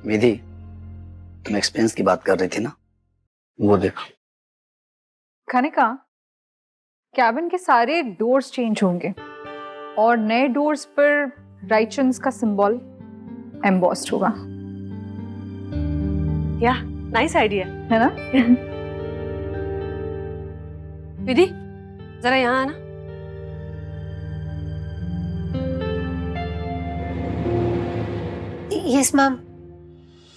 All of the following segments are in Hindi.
विधि, तुम एक्सपेंस की बात कर रही थी ना, वो देखो। कनिका, कैबिन के सारे डोर्स चेंज होंगे और नए डोर्स पर राइचन्स का सिंबल एम्बॉस्ड होगा। या नाइस आइडिया है ना? विधि, जरा यहाँ आना। Yes ma'am.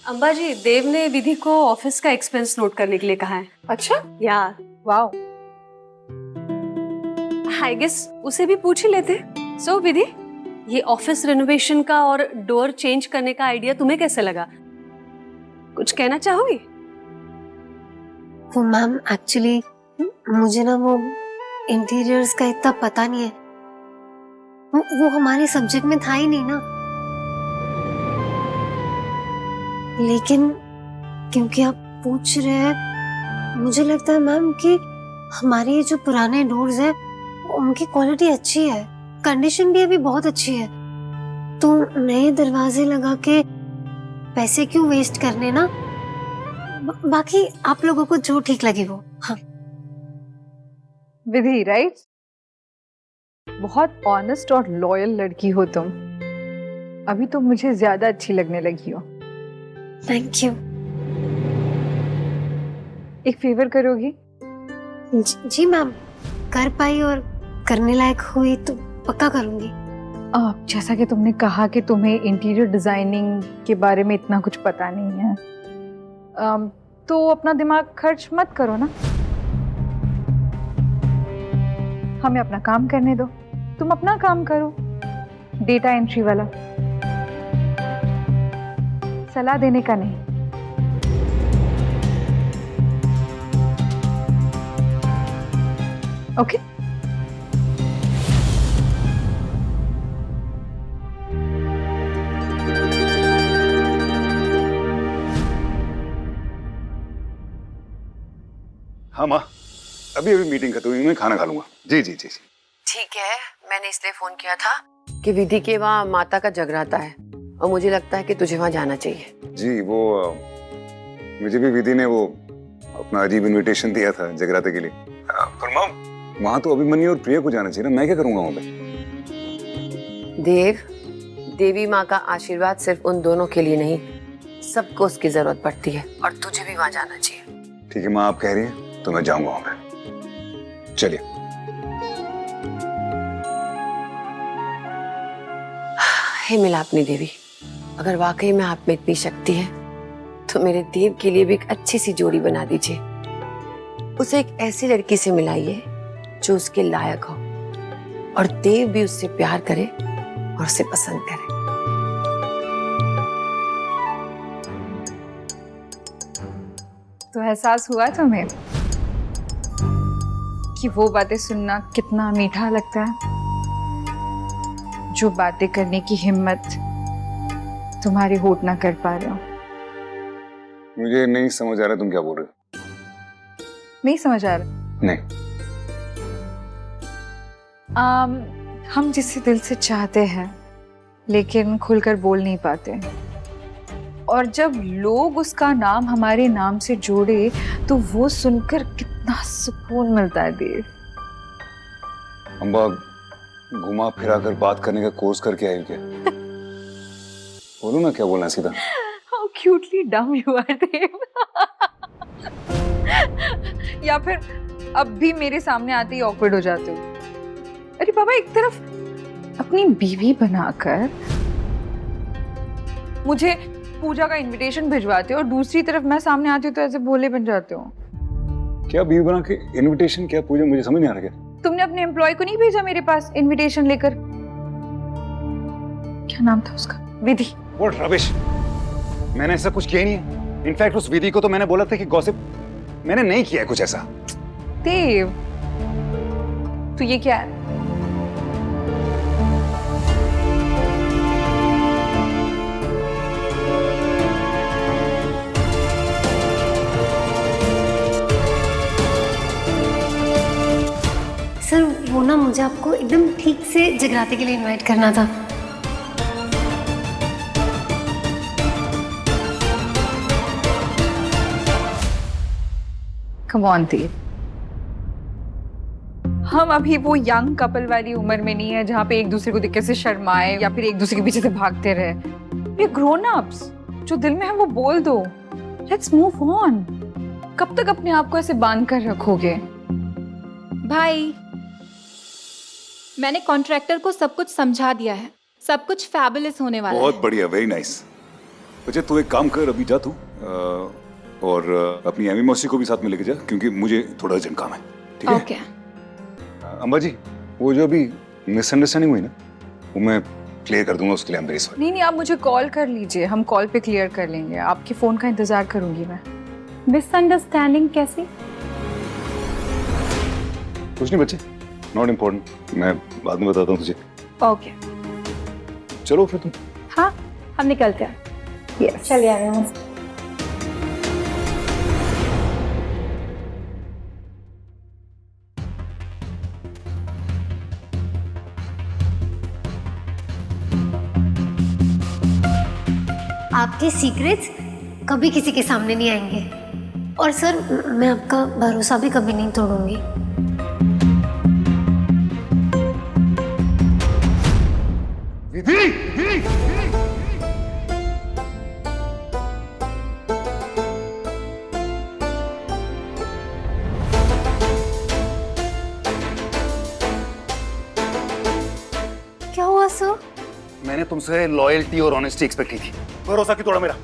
अंबा जी, देव ने विधि को ऑफिस का एक्सपेंस नोट करने के लिए कहा है। अच्छा, या वाओ। आई गेस उसे भी पूछ ही लेते। सो विधि, ये ऑफिस रेनोवेशन का और डोर चेंज करने का आइडिया तुम्हें कैसे लगा? कुछ कहना चाहोगी? वो मैम एक्चुअली मुझे ना वो इंटीरियर्स का इतना पता नहीं है। वो हमारे सब्जेक्ट में था ही नहीं ना। लेकिन क्योंकि आप पूछ रहे हैं, मुझे लगता है मैम कि हमारे ये जो पुराने डोर्स हैं उनकी क्वालिटी अच्छी है, कंडीशन भी अभी बहुत अच्छी है। तो नए दरवाजे लगा के पैसे क्यों वेस्ट करने ना। बाकी आप लोगों को जो ठीक लगे वो। हाँ विधि, राइट? बहुत ऑनेस्ट और लॉयल लड़की हो तुम। अभी तो मुझे ज्यादा अच्छी लगने लगी हो। Thank you. एक फेवर करोगी? जी मैम, कर पाई और करने लायक हुई तो पक्का करूंगी। जैसा कि तुमने कहा कि तुम्हें इंटीरियर डिजाइनिंग के बारे में इतना कुछ पता नहीं है, तो अपना दिमाग खर्च मत करो ना। हमें अपना काम करने दो, तुम अपना काम करो, डेटा एंट्री वाला। सलाह देने का नहीं। ओके? हाँ माँ, अभी अभी मीटिंग खत्म हुई, मैं खाना खा लूंगा। जी जी जी जी। ठीक है, मैंने इसलिए फोन किया था कि विधि के वहाँ माता का जगराता है और मुझे लगता है कि तुझे वहाँ जाना चाहिए। जी, वो मुझे भी विधि ने वो अपना अजीब इनविटेशन दिया था जगराते के लिए। पर माँ, वहाँ तो अभिमन्यु और प्रिया को जाना चाहिए ना, मैं क्या करूंगा वहाँ पे? देव, देवी माँ का आशीर्वाद सिर्फ उन दोनों के लिए नहीं, सबको उसकी जरूरत पड़ती है और तुझे भी वहाँ जाना चाहिए। ठीक है माँ, आप कह रही हैं तो मैं जाऊंगा वहाँ पे। चलिए। हे मिलापनी देवी, अगर वाकई में आप में इतनी शक्ति है तो मेरे देव के लिए भी एक अच्छी सी जोड़ी बना दीजिए। उसे एक ऐसी लड़की से मिलाइए जो उसके लायक हो और देव भी उससे प्यार करे और उसे पसंद करे। तो एहसास हुआ तुम्हें कि वो बातें सुनना कितना मीठा लगता है, जो बातें करने की हिम्मत तुम्हारे होठ ना कर पा रहे हो। मुझे नहीं समझ आ रहा तुम क्या बोल रहे हो। नहीं समझ आ रहा? नहीं। हम जिसे दिल से चाहते हैं लेकिन खुलकर बोल नहीं पाते, और जब लोग उसका नाम हमारे नाम से जोड़े तो वो सुनकर कितना सुकून मिलता है देव। अम्बा, घुमा फिरा कर बात करने का कोर्स करके आई क्या? बोलो ना क्या बोलना सीधा। How cutely dumb you are, देव। या फिर अब भी मेरे सामने आते ही ऑकवर्ड हो जाते हो। अरे बाबा, एक तरफ अपनी बीवी बनाकर मुझे पूजा का इनविटेशन भिजवाते हो और दूसरी तरफ मैं सामने आती हूँ तो ऐसे भोले बन जाते हो। क्या बीवी बना के इनविटेशन? क्या पूजा, मुझे समझ नहीं आ रहा। क्या तुमने अपने एम्प्लॉय को नहीं भेजा मेरे पास इनविटेशन लेकर? क्या नाम था उसका? विधि। What rubbish! मैंने ऐसा कुछ किया ही नहीं है। इनफैक्ट उस विधि को तो मैंने बोला था कि गॉसिप मैंने नहीं किया है कुछ ऐसा। देव, तो ये क्या है? सर, वो ना मुझे आपको एकदम ठीक से जगराते के लिए इनवाइट करना था। कम ऑन देव, हम अभी वो यंग कपल वाली उम्र में नहीं है जहाँ पे एक दूसरे को देख के से शर्माए या फिर एक दूसरे के पीछे से भागते रहे। ये ग्रोन अप्स, जो दिल में है वो बोल दो। Let's move on. कब तक अपने आप को ऐसे बांध कर रखोगे? भाई, मैंने कॉन्ट्रैक्टर को सब कुछ समझा दिया है, सब कुछ फैबुलस होने वाला बहुत है। बढ़िया, वेरी नाइस। अच्छा तू एक काम कर, अभी जा तू और अपनी एमी मौसी को भी साथ में लेके जा, क्योंकि मुझे थोड़ा अर्जेंट काम है। ठीक है? ओके। अम्बा जी, वो जो अभी मिसअंडरस्टैंडिंग हुई ना, वो मैं क्लियर कर दूंगा, उसके लिए I'm very sorry। नहीं, आप मुझे कॉल कर लीजिए, हम कॉल पे क्लियर कर लेंगे। आपके फोन का इंतजार करूंगी मैं। मिसअंडरस्टैंडिंग कैसी? कुछ नहीं बच्चे, नॉट इम्पोर्टेंट, मैं बाद में बताता हूँ तुझे। ओके, चलो फिर तुम। हाँ हम निकलते हैं। यस, चलिए आ रहे हैं। आपके सीक्रेट्स कभी किसी के सामने नहीं आएंगे, और सर मैं आपका भरोसा भी कभी नहीं तोड़ूंगी। विधि! क्या हुआ सर? मैंने तुमसे लॉयल्टी और ऑनेस्टी एक्सपेक्ट की थी, भरोसा क्यों तोड़ा मेरा?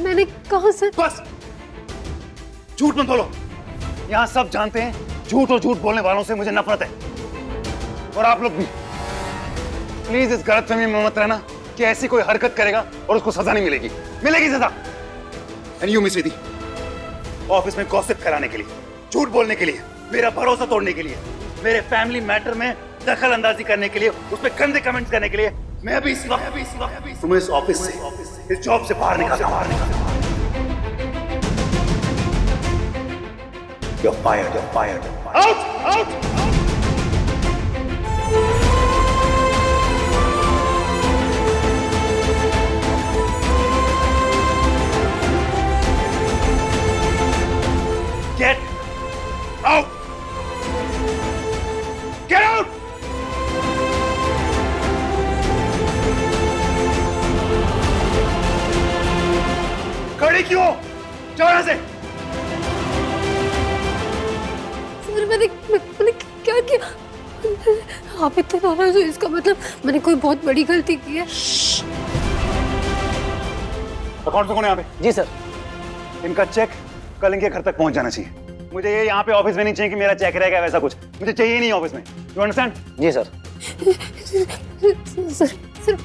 मैंने कहा सर। बस झूठ मत बोलो। यहाँ सब जानते हैं झूठ और झूठ बोलने वालों से मुझे नफरत है, और आप लोग भी। प्लीज इस गलतफहमी में मत रहना कि ऐसी कोई हरकत करेगा और उसको सजा नहीं मिलेगी। मिलेगी सजा। And you miss Vidhi, office में गॉसिप फैलाने के लिए, झूठ बोलने के लिए, मेरा भरोसा तोड़ने के लिए, मेरे फैमिली मैटर में दखल अंदाजी करने के लिए, उस पर गंदे कमेंट्स करने के लिए मैं अभी इस वक्त तुम्हें इस ऑफिस से, इस जॉब से बाहर निकालता हूं। You're fired, you're fired, you're fired. Out! Out! Get out! Get out! खड़ी क्यों? जाओ यहाँ से। सर मैंने क्या किया? आप इतने नाराज हो, इसका मतलब मैंने कोई बहुत बड़ी गलती की है। अकाउंट से कौन है यहाँ पे? जी सर। इनका चेक कल इनके घर तक पहुंच जाना चाहिए। मुझे ये यहाँ पे ऑफिस में नहीं चाहिए कि मेरा चेक रहेगा वैसा कुछ, मुझे चाहिए ही नहीं ऑफिस में। You understand? जी sir. Sir sir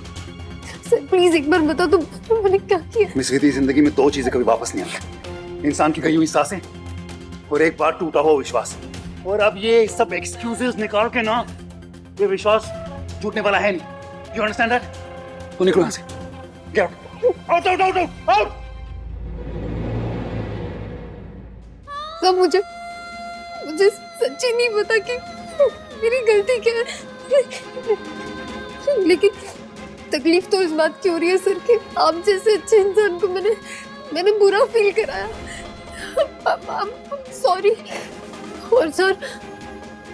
sir please एक बार बता दो मैंने क्या किया? मिस विधि, जिंदगी में दो चीजें कभी वापस नहीं आती, इंसान की गई हुई सांसें और एक बार टूटा हुआ विश्वास। और अब ये सब एक्सक्यूजेस निकाल के ना, ये विश्वास टूटने वाला है नहीं। You understand that? तो निकलो यहाँ से। Get out out out out out. सब मुझे सच्ची नहीं पता कि मेरी गलती क्या है, लेकिन तकलीफ तो इस बात की हो रही है सर कि आप जैसे अच्छे इंसान को मैंने बुरा फील कराया। सॉरी। और सर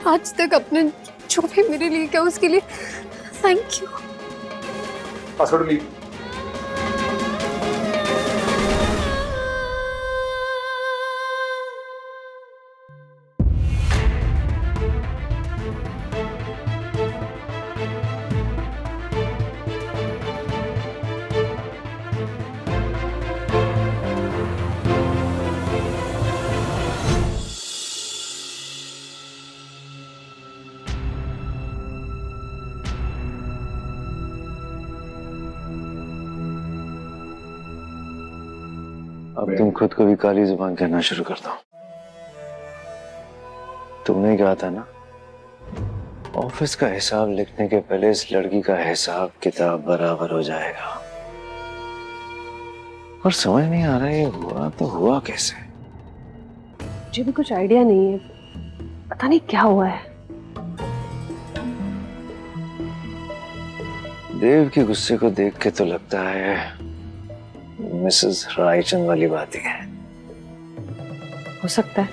आज तक आपने जो भी मेरे लिए किया उसके लिए थैंक यू। पासवर्ड ली। अब तुम खुद को भी काली जुबान कहना शुरू कर दो। तुमने कहा था ना, ऑफिस का हिसाब लिखने के पहले इस लड़की का हिसाब किताब बराबर हो जाएगा। और समझ नहीं आ रहा ये हुआ तो हुआ कैसे? मुझे भी कुछ आइडिया नहीं है, पता नहीं क्या हुआ है। देव के गुस्से को देख के तो लगता है मिसेस रायचंद वाली बात ही है। हो सकता है।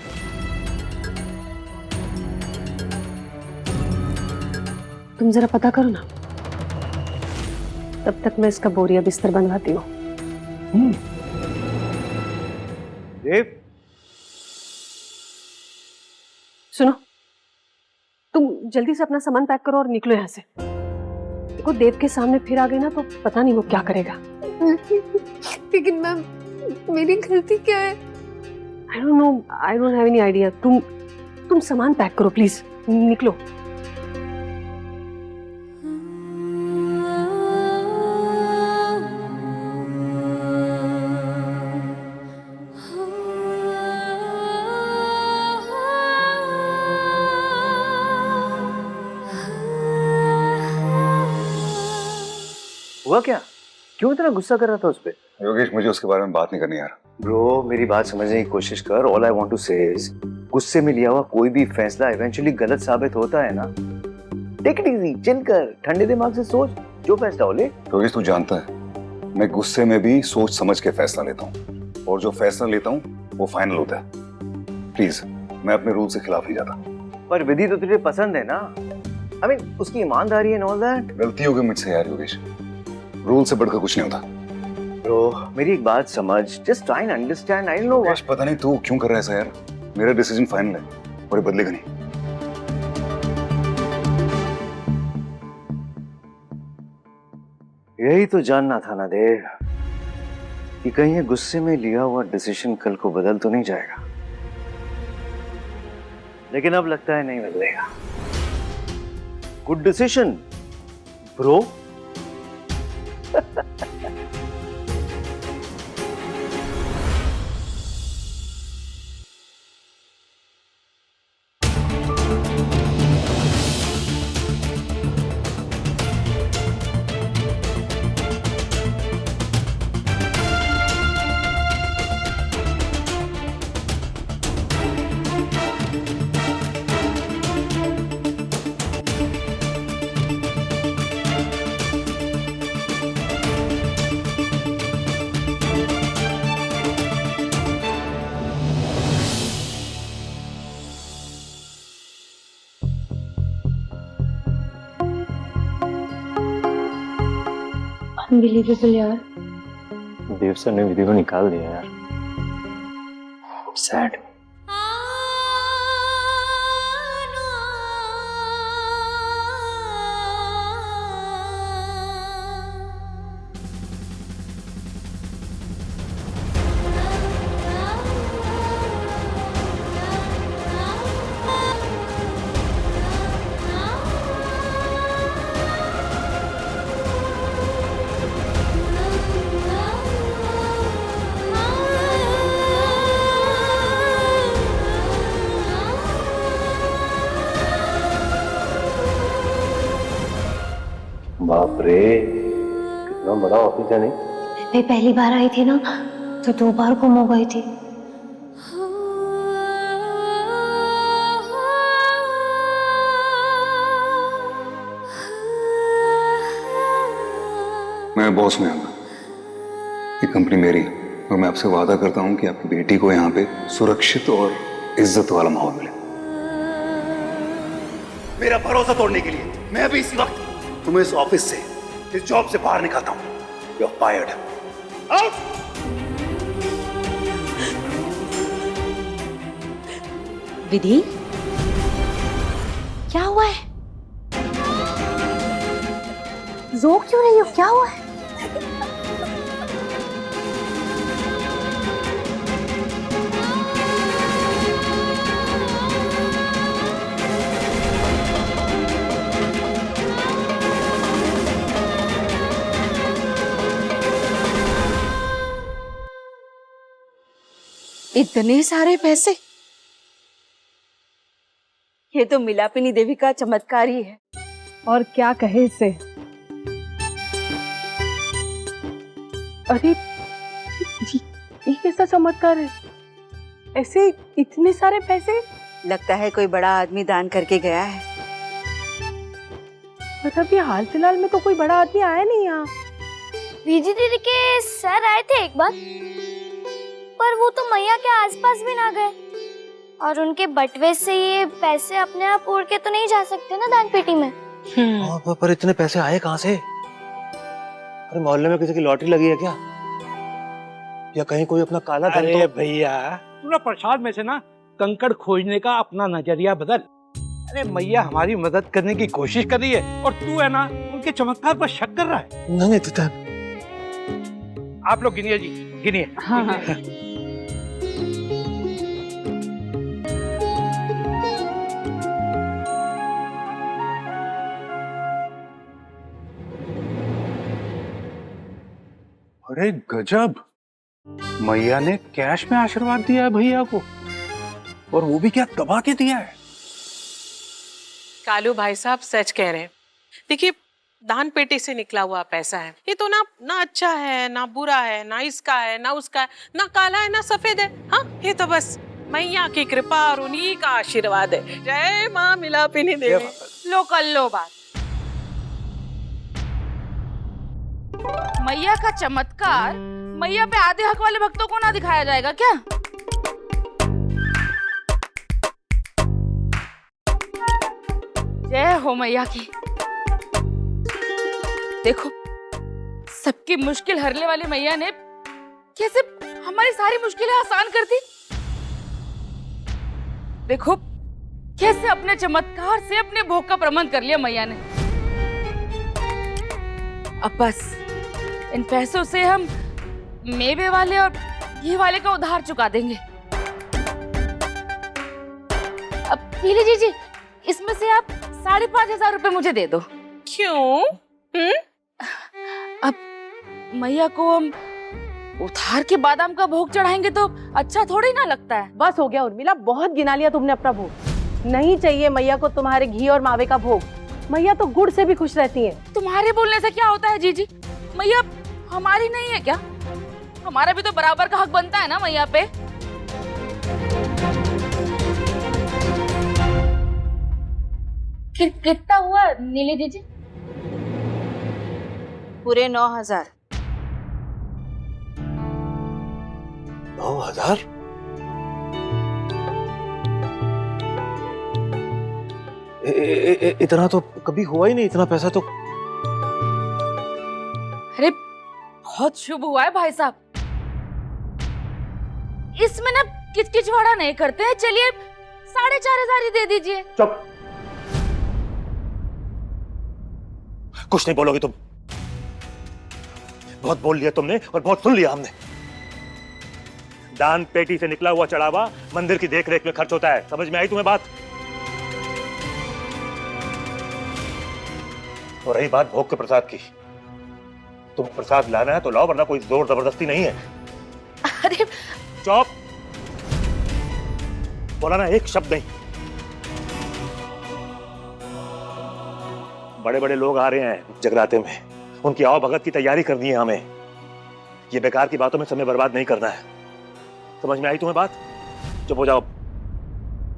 तुम जरा पता करो ना, तब तक मैं इसका बोरिया बिस्तर बनवाती हूँ। देव, सुनो, तुम जल्दी से अपना सामान पैक करो और निकलो यहाँ से। देखो देव के सामने फिर आ गई ना तो पता नहीं वो क्या करेगा। लेकिन मैम मेरी गलती क्या है? I don't know, I don't have any idea. तुम सामान पैक करो प्लीज, निकलो। हुआ क्या? क्यों इतना गुस्सा कर रहा था उस पे? योगेश, मुझे उसके बारे में बात नहीं करनी यार। ब्रो, मेरी बात समझने की कोशिश कर। ऑल आई वांट टू से इज, गुस्से में लिया हुआ कोई भी फैसला इवेंचुअली गलत साबित होता है ना। टेक इट इजी, चिल कर, ठंडे दिमाग से सोच, जो फैसला हो ले। योगेश, तू जानता है मैं गुस्से में भी सोच समझ के फैसला लेता हूँ, और जो फैसला लेता हूँ वो फाइनल होता है। प्लीज, मैं अपने रूल से खिलाफ नहीं जाता। पर विधि तो तुझे पसंद है ना? आई मीन उसकी ईमानदारी एंड ऑल दैट। गलती हो गई मुझसे यार योगेश, रूल से बढ़कर कुछ नहीं होता। ब्रो, मेरी एक बात समझ, just try and understand. I don't know what. पता नहीं तू क्यों कर रहा है ऐसा यार। मेरा डिसीजन फाइनल है और ये बदलेगा नहीं। यही तो जानना था ना देव, कि कहीं ये गुस्से में लिया हुआ डिसीजन कल को बदल तो नहीं जाएगा। लेकिन अब लगता है नहीं बदलेगा। Good decision bro. अनबिलीवेबल यार। देव सर ने विधि को निकाल दिया यार। सैड। बाप रे, कितना बड़ा ऑफिस है। नहीं, मैं पहली बार आई थी ना तो 2 बार गुम हो गई थी। मैं बॉस में आऊंगा, ये कंपनी मेरी है, और मैं आपसे वादा करता हूं कि आपकी बेटी को यहाँ पे सुरक्षित और इज्जत वाला माहौल मिले। मेरा भरोसा तोड़ने के लिए मैं अभी इसी वक्त तुम्हें इस ऑफिस से, इस जॉब से बाहर निकालता हूं। You are fired. Out. Vidhi, क्या हुआ है? रो क्यों रही हो? क्या हुआ है? इतने सारे पैसे, ये तो मिलापिनी देवी का चमत्कार ही है। और क्या कहे इसे। अरे ये कैसा चमत्कार है? ऐसे इतने सारे पैसे? लगता है कोई बड़ा आदमी दान करके गया है। पर अभी हाल फिलहाल में तो कोई बड़ा आदमी आया नहीं यहाँ। विधि दीदी के सर आए थे एक बार, पर वो तो मैया के आसपास भी ना गए। और उनके बटवे से ये पैसे अपने आप उड़ के तो नहीं जा सकते ना दान पेटी में। पर इतने पैसे आए कहाँ से? अरे मोहल्ले में किसी की लॉटरी लगी है क्या? या कहीं कोई अपना काला धन अरे भैया, पूरा प्रसाद में से ना कंकड़ खोजने का अपना नजरिया बदल। अरे मैया हमारी मदद करने की कोशिश कर रही है और तू है ना उनके चमत्कार पर शक कर रहा है। नहीं तो आप लोग गिनिए जी, गिनिए। हाँ हाँ। अरे गजब, मैया ने कैश में आशीर्वाद दिया है भैया को, और वो भी क्या दबा के दिया है। कालू भाई साहब सच कह रहे हैं। देखिए, दान पेटी से निकला हुआ पैसा है, ये तो ना अच्छा है, ना बुरा है, ना इसका है, ना उसका है, ना काला है, ना सफेद है। हाँ, ये तो बस मैया की कृपा और उन्हीं का आशीर्वाद है। जय माँ मिलापिनी देवी। लो कर लो बात। मैया का चमत्कार मैया पे आधे हक वाले भक्तों को ना दिखाया जाएगा क्या? जय हो मैया की। देखो, सबकी मुश्किल हरने वाली मैया ने कैसे हमारी सारी मुश्किलें आसान कर दी। देखो कैसे अपने चमत्कार से अपने भोग का प्रबंध कर लिया मैया ने। अब बस इन पैसों से हम मेवे वाले और घी वाले का उधार चुका देंगे। अब पीली जी, इसमें से आप 5,500 रुपए मुझे दे दो। क्यों? अब मैया को हम उधार के बादाम का भोग चढ़ाएंगे तो अच्छा थोड़ी ना लगता है। बस हो गया उर्मिला, बहुत गिना लिया तुमने अपना भोग। नहीं चाहिए मैया को तुम्हारे घी और मावे का भोग। मैया तो गुड़ से भी खुश रहती हैं। तुम्हारे बोलने से क्या होता है जीजी? मैया हमारी नहीं है क्या? हमारा भी तो बराबर का हक बनता है ना मैया पे। कितना हुआ नीली जीजी? पूरे 9,000। 9,000? इतना तो कभी हुआ ही नहीं, इतना पैसा तो। अरे बहुत शुभ हुआ है भाई साहब। इसमें ना किचकिचवाड़ा नहीं करते हैं। चलिए 4,500 ही दे दीजिए। चुप, कुछ नहीं बोलोगी तुम। बहुत बोल लिया तुमने और बहुत सुन लिया हमने। दान पेटी से निकला हुआ चढ़ावा मंदिर की देखरेख में खर्च होता है। समझ में आई तुम्हें बात? और रही बात भोग के प्रसाद की, तुम प्रसाद लाना है तो लाओ, वरना कोई जोर जबरदस्ती नहीं है। अरे चुप, बोला ना एक शब्द नहीं। बड़े बड़े लोग आ रहे हैं जगराते में, उनकी आओ भगत की तैयारी करनी है हमें। ये बेकार की बातों में समय बर्बाद नहीं करना है। समझ में आई तुम्हें बात? चुप हो जाओ।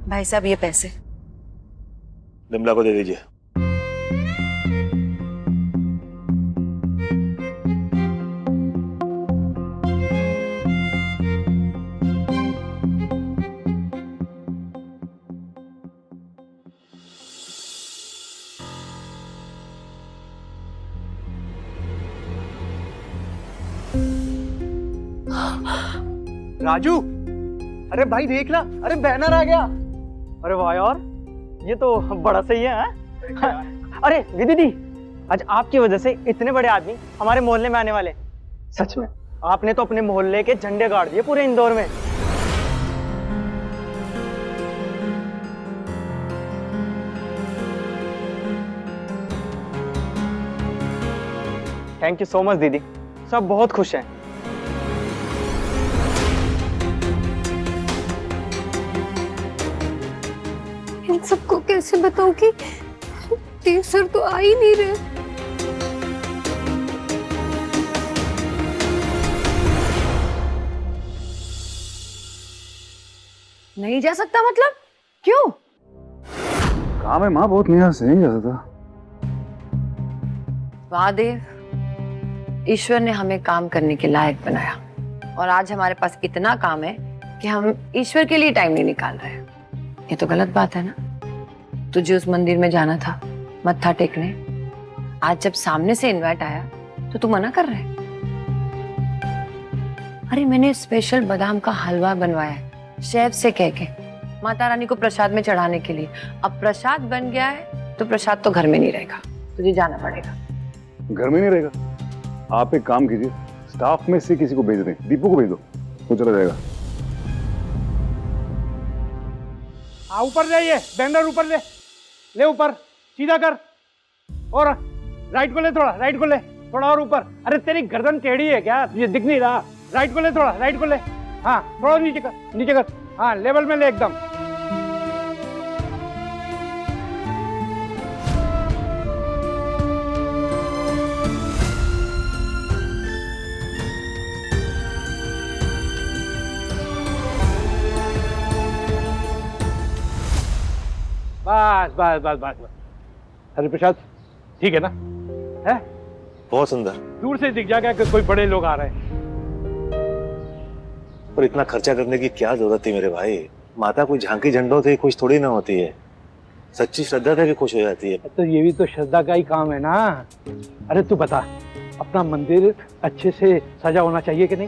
भाई साहब, ये पैसे बिमला को दे दीजिए। राजू, अरे भाई देख ना, अरे बैनर आ गया। अरे वाह यार, ये तो बड़ा सही है। अरे विधि दी, आज आपकी वजह से इतने बड़े आदमी हमारे मोहल्ले में आने वाले। सच में आपने तो अपने मोहल्ले के झंडे गाड़ दिए पूरे इंदौर में। थैंक यू सो मच दीदी, सब बहुत खुश हैं। इन सबको कैसे बताऊं कि देव सर तो आ ही नहीं रहे। नहीं जा सकता मतलब? क्यों? काम है माँ, बहुत निराश से नहीं जा सकता। वाह देव, ईश्वर ने हमें काम करने के लायक बनाया और आज हमारे पास इतना काम है कि हम ईश्वर के लिए टाइम नहीं निकाल रहे हैं। ये तो गलत बात है ना। तुझे उस मंदिर में जाना था मत्था टेकने, आज जब सामने से इनवाइट आया तो तू मना कर रहे। अरे मैंने स्पेशल बादाम का हलवा बनवाया है शेफ से कह के, माता रानी को प्रसाद में चढ़ाने के लिए। अब प्रसाद बन गया है तो प्रसाद तो घर में नहीं रहेगा, तुझे जाना पड़ेगा। घर में नहीं रहेगा? आप एक काम कीजिए, स्टाफ में से किसी को भेज दें, दीपू को भेज दो, वो चला जाएगा। हाँ ऊपर जाइए, बैनर ऊपर ले ले, ऊपर सीधा कर, और राइट को ले, थोड़ा राइट को ले, थोड़ा और ऊपर। अरे तेरी गर्दन टेढ़ी है क्या, तुझे दिख नहीं रहा? राइट को ले, थोड़ा राइट को ले, हाँ थोड़ा नीचे कर, नीचे कर, हाँ लेवल में ले एकदम। बस बस बस बस बस। हरि प्रसाद ठीक है ना? है बहुत सुंदर। दूर से दिख जाएगा कि कोई बड़े लोग आ रहे हैं। पर इतना खर्चा करने की क्या जरूरत थी मेरे भाई? माता कोई झांकी झंडों से खुश थोड़ी ना होती है, सच्ची श्रद्धा से भी खुश हो जाती है। तो ये भी तो श्रद्धा का ही काम है ना। अरे तू बता, अपना मंदिर अच्छे से सजा होना चाहिए कि नहीं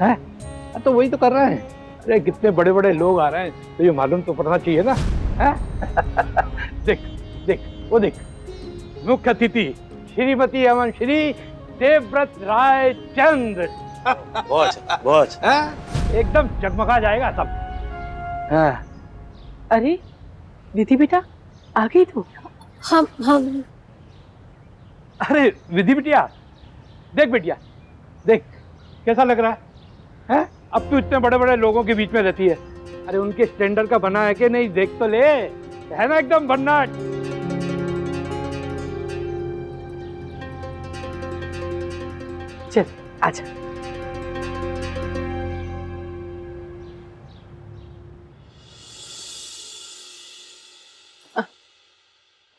है? तो वही तो कर रहे हैं। अरे कितने बड़े बड़े लोग आ रहे हैं, तो ये मालूम तो पड़ना चाहिए ना। है? देख देख वो देख, मुख्य अतिथि श्रीमती एवं श्री देवव्रत राय चंद्र। बहुत अच्छा, बहुत अच्छा। एकदम जगमगा जाएगा सब। हाँ। अरे विधि बेटा आ गई तू? हम अरे विधि बिटिया, देख बिटिया देख, कैसा लग रहा है? अब तू इतने बड़े बड़े लोगों के बीच में रहती है। अरे उनके स्टैंडर्ड का बना है कि नहीं, देख तो ले, है ना एकदम भन्नाट। चल आजा।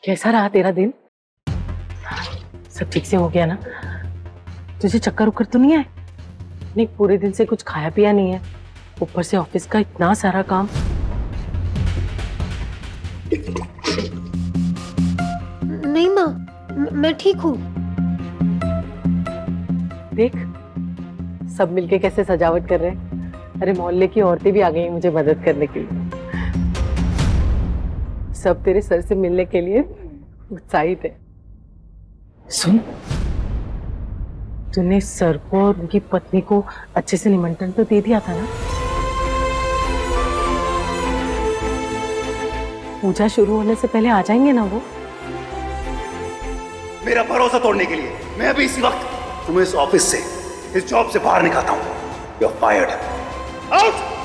कैसा रहा तेरा दिन? सब ठीक से हो गया ना? तुझे चक्कर उक्कर तो नहीं आए? नहीं, पूरे दिन से कुछ खाया पिया नहीं है, ऊपर से ऑफिस का इतना सारा काम। नहीं माँ, मैं ठीक हूँ। देख सब मिलके कैसे सजावट कर रहे हैं। अरे मोहल्ले की औरतें भी आ गई मुझे मदद करने के लिए। सब तेरे सर से मिलने के लिए उत्साहित है। सुन, तूने सर को और उनकी पत्नी को अच्छे से निमंत्रण तो दे दिया था ना? पूजा शुरू होने से पहले आ जाएंगे ना वो? मेरा भरोसा तोड़ने के लिए मैं अभी इसी वक्त तुम्हें इस ऑफिस से, इस जॉब से बाहर निकालता हूं। You are fired. आउट।